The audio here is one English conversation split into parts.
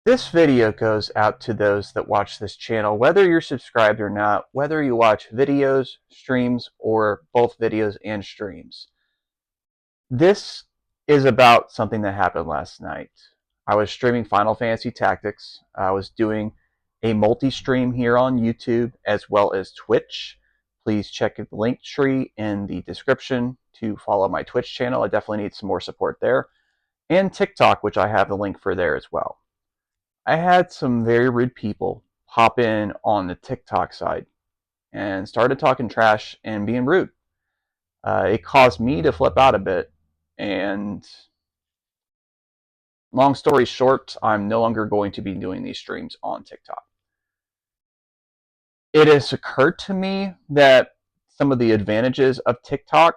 This video goes out to those that watch this channel, whether you're subscribed or not, whether you watch videos, streams, or both videos and streams. This is about something that happened last night. I was streaming Final Fantasy Tactics. I was doing a multi-stream here on YouTube as well as Twitch. Please check the link tree in the description to follow my Twitch channel. I definitely need some more support there. And TikTok, which I have the link for there as well. I had some very rude people pop in on the TikTok side and started talking trash and being rude. It caused me to flip out a bit, and long story short, I'm no longer going to be doing these streams on TikTok. It has occurred to me that some of the advantages of TikTok,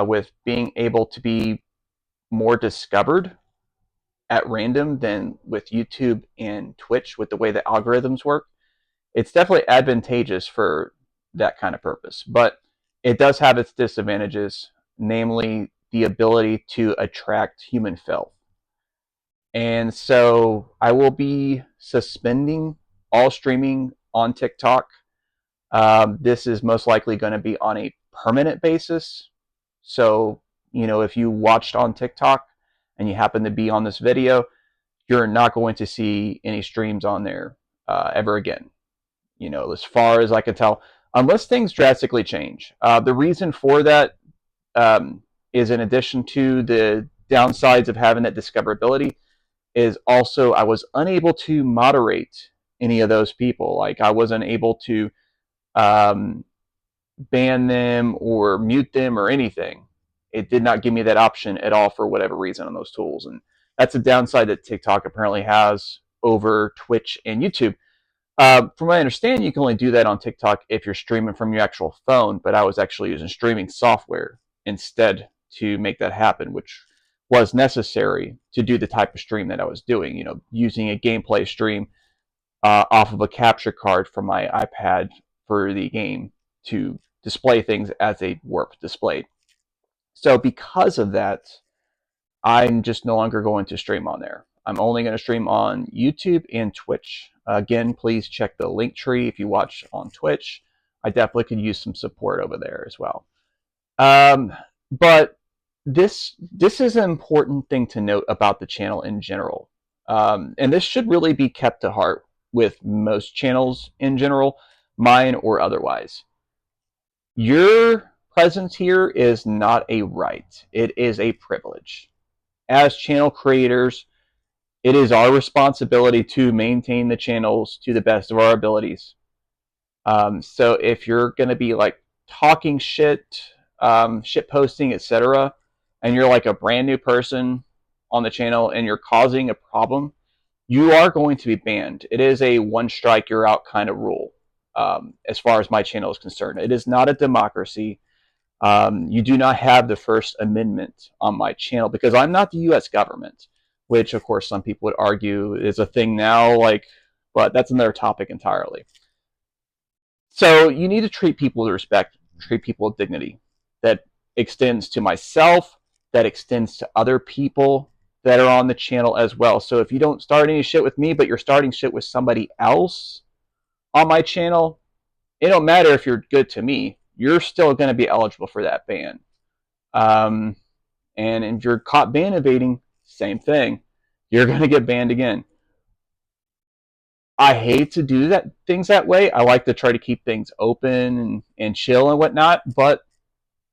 with being able to be more discovered at random than with YouTube and Twitch, with the way the algorithms work, it's definitely advantageous for that kind of purpose. But it does have its disadvantages, namely the ability to attract human filth. And so I will be suspending all streaming on TikTok. This is most likely going to be on a permanent basis. So, if you watched on TikTok and you happen to be on this video, you're not going to see any streams on there ever again. As far as I can tell, unless things drastically change. The reason for that is, in addition to the downsides of having that discoverability, is also I was unable to moderate any of those people. Like, I wasn't able to um, ban them or mute them or anything. It did not give me that option at all for whatever reason on those tools. And that's a downside that TikTok apparently has over Twitch and YouTube. From what I understand, you can only do that on TikTok if you're streaming from your actual phone, but I was actually using streaming software instead to make that happen, which was necessary to do the type of stream that I was doing, using a gameplay stream off of a capture card from my iPad for the game to display things as they were displayed. So because of that, I'm just no longer going to stream on there. I'm only going to stream on YouTube and Twitch. Again, please check the link tree if you watch on Twitch. I definitely could use some support over there as well. But this is an important thing to note about the channel in general. And this should really be kept to heart with most channels in general, mine or otherwise. Your presence here is not a right. It is a privilege. As channel creators, it is our responsibility to maintain the channels to the best of our abilities. So if you're going to be like talking shit, shit posting, etc., and you're like a brand new person on the channel and you're causing a problem, you are going to be banned. It is a one strike, you're out kind of rule, as far as my channel is concerned. It is not a democracy. You do not have the First Amendment on my channel because I'm not the U.S. government, which, of course, some people would argue is a thing now, but that's another topic entirely. So you need to treat people with respect, treat people with dignity. That extends to myself, that extends to other people that are on the channel as well. So if you don't start any shit with me, but you're starting shit with somebody else on my channel, it don't matter if you're good to me. You're still going to be eligible for that ban. And if you're caught ban evading, same thing. You're going to get banned again. I hate to do things that way. I like to try to keep things open and chill and whatnot, but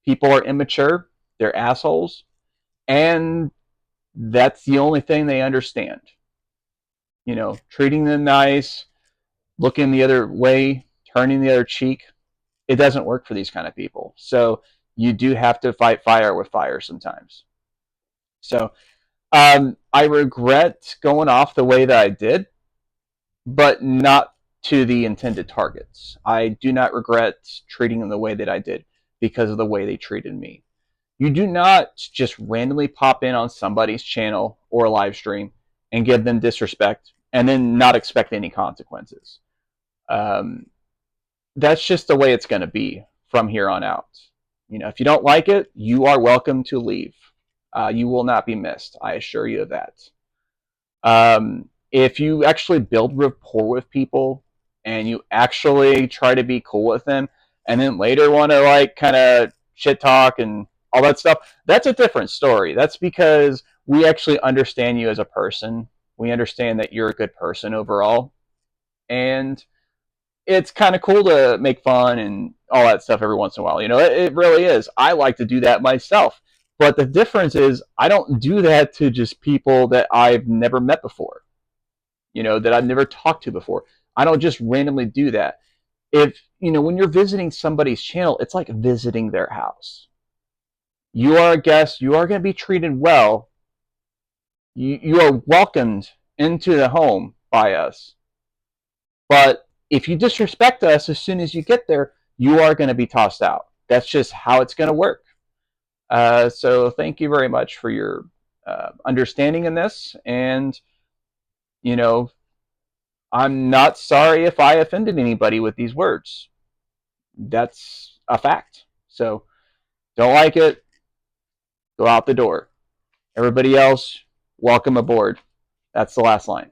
people are immature. They're assholes. And that's the only thing they understand. Treating them nice, looking the other way, turning the other cheek, it doesn't work for these kind of people. So you do have to fight fire with fire sometimes. So I regret going off the way that I did, but not to the intended targets. I do not regret treating them the way that I did because of the way they treated me. You do not just randomly pop in on somebody's channel or a live stream and give them disrespect and then not expect any consequences. That's just the way it's going to be from here on out. If you don't like it, you are welcome to leave. You will not be missed. I assure you of that. if you actually build rapport with people and you actually try to be cool with them, and then later want to like kind of shit talk and all that stuff, that's a different story. That's because we actually understand you as a person. We understand that you're a good person overall, and it's kind of cool to make fun and all that stuff every once in a while. It really is. I like to do that myself. But the difference is, I don't do that to just people that I've never met before, that I've never talked to before. I don't just randomly do that. When you're visiting somebody's channel, it's like visiting their house. You are a guest, you are going to be treated well. You are welcomed into the home by us. But if you disrespect us as soon as you get there, you are going to be tossed out. That's just how it's going to work. So thank you very much for your understanding in this. And, you know, I'm not sorry if I offended anybody with these words. That's a fact. So don't like it, go out the door. Everybody else, welcome aboard. That's the last line.